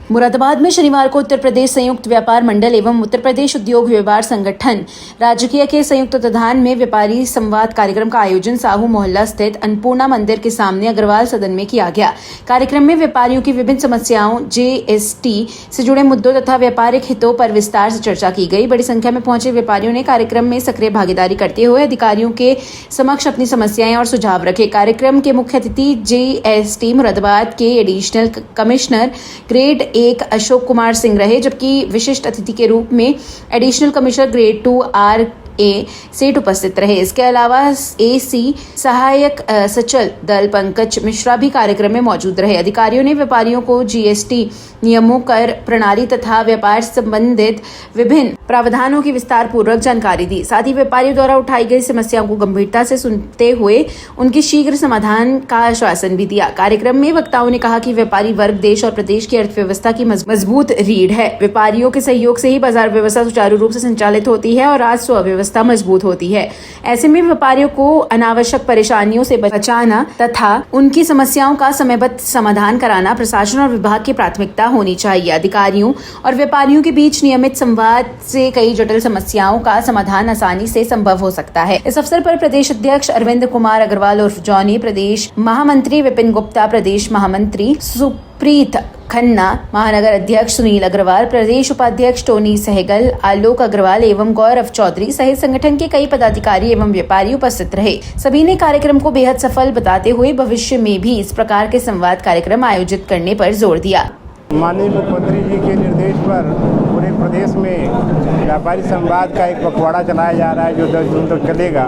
मुरादाबाद में शनिवार को उत्तर प्रदेश संयुक्त व्यापार मंडल एवं उत्तर प्रदेश उद्योग व्यापार संगठन राजकीय के संयुक्त तत्वाधान में व्यापारी संवाद कार्यक्रम का आयोजन साहू मोहल्ला स्थित अन्नपूर्णा मंदिर के सामने अग्रवाल सदन में किया गया। कार्यक्रम में व्यापारियों की विभिन्न समस्याओं, जीएसटी से जुड़े मुद्दों तथा व्यापारिक हितों पर विस्तार से चर्चा की गई। बड़ी संख्या में पहुंचे व्यापारियों ने कार्यक्रम में सक्रिय भागीदारी करते हुए अधिकारियों के समक्ष अपनी समस्याएं और सुझाव रखे। कार्यक्रम के मुख्य अतिथि जीएसटी मुरादाबाद के additional commissioner grade 1 Ashok Kumar Singh रहे, जबकि विशिष्ट अतिथि के रूप में एडिशनल कमिश्नर ग्रेड 2 RA सेठ उपस्थित रहे। इसके अलावा AC सहायक सचल दल पंकज मिश्रा भी कार्यक्रम में मौजूद रहे। अधिकारियों ने व्यापारियों को GST नियमों, कर प्रणाली तथा व्यापार संबंधित विभिन्न प्रावधानों की विस्तार पूर्वक जानकारी दी। साथ ही व्यापारियों द्वारा उठाई गई समस्याओं को गंभीरता से सुनते हुए उनके शीघ्र समाधान का आश्वासन भी दिया। कार्यक्रम में वक्ताओं ने कहा कि व्यापारी वर्ग देश और प्रदेश की अर्थव्यवस्था की मजबूत रीढ़ है। व्यापारियों के सहयोग से ही बाजार व्यवस्था सुचारू रूप से संचालित होती है और राजस्व व्यवस्था मजबूत होती है। ऐसे में व्यापारियों को अनावश्यक परेशानियों से बचाना तथा उनकी समस्याओं का समयबद्ध समाधान कराना प्रशासन और विभाग की प्राथमिकता होनी चाहिए। अधिकारियों और व्यापारियों के बीच नियमित संवाद से कई जटिल समस्याओं का समाधान आसानी से संभव हो सकता है। इस अवसर पर प्रदेश अध्यक्ष अरविंद कुमार अग्रवाल उर्फ जॉनी, प्रदेश महामंत्री विपिन गुप्ता, प्रदेश महामंत्री सुप्रीत खन्ना, महानगर अध्यक्ष सुनील अग्रवाल, प्रदेश उपाध्यक्ष टोनी सहगल, आलोक अग्रवाल एवं गौरव चौधरी सहित संगठन के कई पदाधिकारी एवं व्यापारी उपस्थित रहे। सभी ने कार्यक्रम को बेहद सफल बताते हुए भविष्य में भी इस प्रकार के संवाद कार्यक्रम आयोजित करने पर जोर दिया। माननीय मुख्यमंत्री जी के निर्देश पर पूरे प्रदेश में व्यापारी संवाद का एक पखवाड़ा चलाया जा रहा है, जो 10 जून तक चलेगा।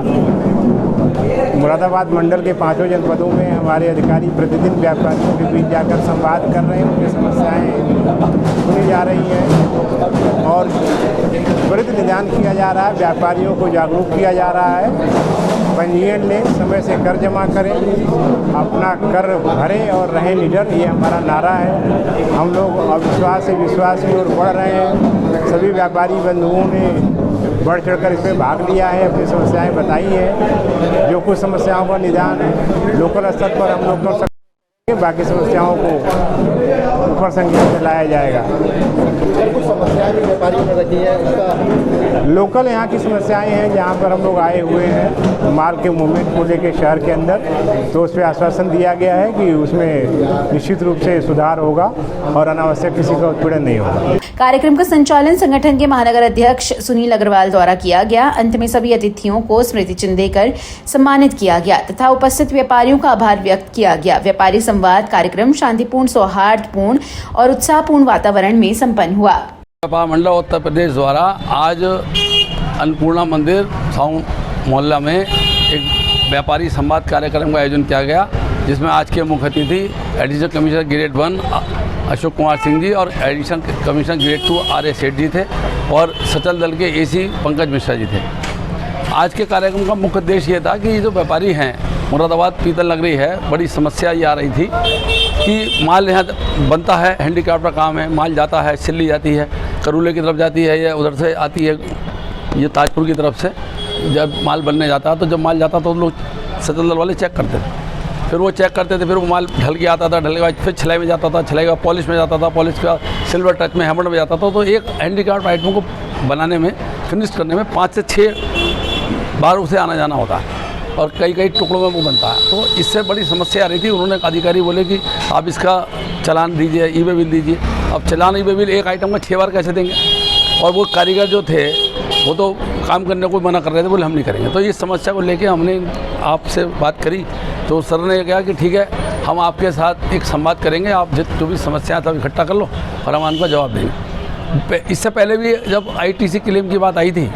मुरादाबाद मंडल के 5 जनपदों में हमारे अधिकारी प्रतिदिन व्यापारियों के बीच जाकर संवाद कर रहे हैं, उनकी समस्याएं सुनी जा रही हैं और त्वरित निदान किया जा रहा है। व्यापारियों को जागरूक किया जा रहा है। पंजीयन लें, समय से कर जमा करें, अपना कर भरें और रहें निडर, ये हमारा नारा है। हम लोग अविश्वास से विश्वास की ओर बढ़ रहे हैं। सभी व्यापारी बंधुओं ने बढ़ चढ़कर इसमें भाग लिया है, अपनी समस्याएं बताई हैं। जो कुछ समस्याओं का निदान लोकल स्तर पर हम लोग कर सकते हैं, बाकी समस्याओं को ऊपर संज्ञान में लाया जाएगा। कुछ समस्याएं भी व्यापारियों ने रखी है, उसका लोकल यहाँ की समस्याएं हैं जहाँ पर हम लोग आए हुए हैं माल के मूवमेंट को लेकर शहर के अंदर, तो उस पर आश्वासन दिया गया है कि उसमें निश्चित रूप से सुधार होगा और अनावश्यक किसी का उत्पीड़न नहीं होगा। कार्यक्रम का संचालन संगठन के महानगर अध्यक्ष सुनील अग्रवाल द्वारा किया गया। अंत में सभी अतिथियों को स्मृति चिन्ह देकर सम्मानित किया गया तथा उपस्थित व्यापारियों का आभार व्यक्त किया गया। व्यापारी संवाद कार्यक्रम शांतिपूर्ण, सौहार्दपूर्ण और उत्साहपूर्ण वातावरण में संपन्न हुआ। व्यापार मंडल उत्तर प्रदेश द्वारा आज अन्नपूर्णा मंदिर साहू मोहल्ला में एक व्यापारी संवाद कार्यक्रम का आयोजन किया गया, जिसमें आज के मुख्य अतिथि additional commissioner grade 1 Ashok Kumar Singh ji और एडिशनल कमिश्नर ग्रेड 2 RA सेठ जी थे और सचल दल के AC पंकज मिश्रा जी थे। आज के कार्यक्रम का मुख्य उद्देश्य ये था कि ये जो व्यापारी हैं, मुरादाबाद पीतल नगरी है, बड़ी समस्या ये आ रही थी कि माल यहाँ बनता है, हैंडीक्राफ्ट का काम है, माल जाता है, सिल्ली जाती है, करूले की तरफ जाती है या उधर से आती है ये ताजपुर की तरफ से। जब माल बनने जाता है तो जब माल जाता तो लोग सचल दल वाले चेक करते थे, फिर वो चेक करते थे, फिर वो माल ढल के आता था, ढलने के बाद फिर छिलाई में जाता था, छिलाई का पॉलिश में जाता था, पॉलिश का सिल्वर टच में, हैमर में जाता था। तो एक हैंडीक्राफ्ट आइटम को बनाने में, फिनिश करने में 5 से 6 बार उसे आना जाना होता है और कई कई टुकड़ों में वो बनता है। तो इससे बड़ी समस्या आ रही थी। उन्होंने अधिकारी बोले कि आप इसका चालान दीजिए, ई-वे बिल दीजिए। अब चालान ई-वे बिल एक आइटम का 6 बार कैसे देंगे? और वो कारीगर जो थे वो तो काम करने को मना कर रहे थे, बोले हम नहीं करेंगे। तो इस समस्या को लेके हमने आपसे बात करी तो सर ने कहा कि ठीक है, हम आपके साथ एक संवाद करेंगे, आप जो भी समस्याएं सब इकट्ठा कर लो और हम उनका जवाब देंगे। इससे पहले भी जब ITC क्लेम की बात आई थी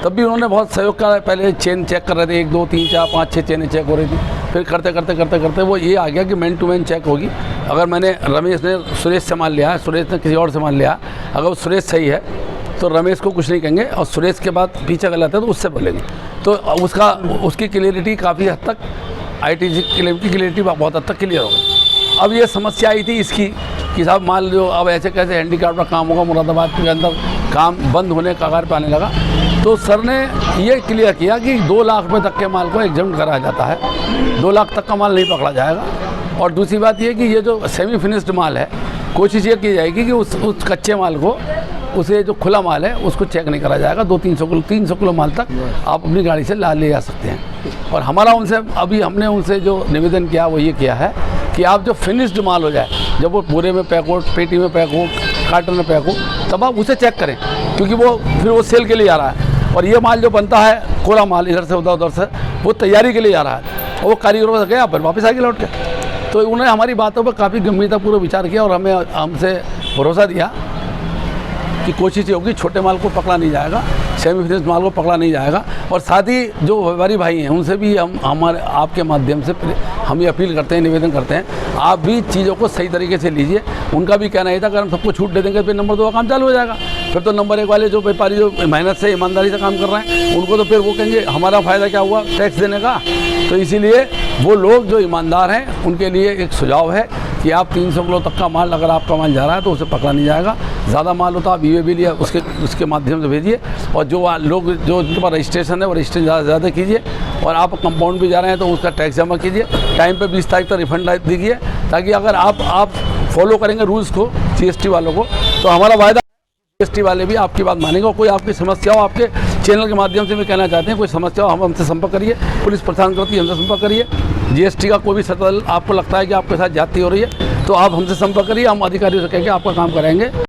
तब भी उन्होंने बहुत सहयोग करा। पहले चेन चेक कर रहे थे, 1 2 3 4 5 6 चेनें चेक हो रही थी। फिर करते करते वो ये आ गया कि मैन टू मैन चेक होगी। अगर मैंने रमेश ने सुरेश से माल लिया है, सुरेश ने किसी और से माल लिया, अगर वो सुरेश सही है तो रमेश को कुछ नहीं कहेंगे और सुरेश के बाद पीछे गलत है तो उससे बोलेंगे। तो उसकी क्लियरिटी काफ़ी हद तक ITC क्लेम की क्लियरिटी बहुत हद तक क्लियर हो गई। अब ये समस्या आई थी इसकी कि साहब माल जो अब ऐसे कैसे हैंडीक्राफ्ट का काम होगा, मुरादाबाद के अंदर काम बंद होने कगार पे आने लगा। तो सर ने ये क्लियर किया कि 2 लाख रुपये तक के माल को एग्जाम्प्ट कराया जाता है, 2 लाख तक का माल नहीं पकड़ा जाएगा। और दूसरी बात ये कि ये जो सेमी फिनिश्ड माल है कोशिश ये की जाएगी कि उस कच्चे माल को, उसे जो खुला माल है उसको चेक नहीं करा जाएगा। 300 किलो माल तक आप अपनी गाड़ी से ले जा सकते हैं। और हमारा उनसे अभी हमने उनसे जो निवेदन किया वो ये किया है कि आप जो फिनिश्ड माल हो जाए, जब वो बोरे में पैक हो, पेटी में पैक हो, कार्टन में पैक हो, तब आप उसे चेक करें, क्योंकि वो फिर वो सेल के लिए जा रहा है। और ये माल जो बनता है कोरा माल इधर से उधर से, वो तैयारी के लिए जा रहा है, और वो कारीगरों से गया फिर वापस आ गया लौट के। तो उन्होंने हमारी बातों पर काफ़ी गंभीरतापूर्वक विचार किया और हमें हमसे भरोसा दिया कि कोशिश ये होगी छोटे माल को पकड़ा नहीं जाएगा, सेमी फिनिश माल को पकड़ा नहीं जाएगा। और साथ ही जो व्यापारी भाई हैं उनसे भी हम आपके माध्यम से हम ये अपील करते हैं, निवेदन करते हैं, आप भी चीज़ों को सही तरीके से लीजिए। उनका भी कहना ये था, अगर हम सबको छूट दे देंगे फिर नंबर 2 का काम चालू हो जाएगा। फिर तो नंबर 1 वाले जो व्यापारी जो मेहनत से ईमानदारी से काम कर रहे हैं उनको तो फिर वो कहेंगे हमारा फ़ायदा क्या हुआ टैक्स देने का। तो इसीलिए वो लोग जो ईमानदार हैं उनके लिए एक सुझाव है कि आप 300 किलो तक का माल, अगर आपका माल जा रहा है तो उसे पकड़ा नहीं जाएगा। ज़्यादा माल होता आप यूएबी लिए उसके माध्यम से भेजिए, और जो लोग जो उनके पास रजिस्ट्रेशन है वो रजिस्ट्रेशन ज़्यादा कीजिए। और आप कंपाउंड भी जा रहे हैं तो उसका टैक्स जमा कीजिए, टाइम पे 20 तारीख तक रिफंड दीजिए, ताकि अगर आप फॉलो करेंगे रूल्स को, जीएसटी वालों को, तो हमारा वायदा जीएसटी वाले भी आपकी बात मानेंगे। और कोई आपकी समस्या हो, आपके चैनल के माध्यम से भी कहना चाहते हैं, कोई समस्या हो हम हमसे संपर्क करिए, पुलिस प्रशासन करती है हमसे संपर्क करिए। जीएसटी का कोई भी सतल आपको लगता है कि आपके साथ जाती हो रही है तो आप हमसे संपर्क करिए, हम अधिकारियों से कह के आपका काम कराएंगे।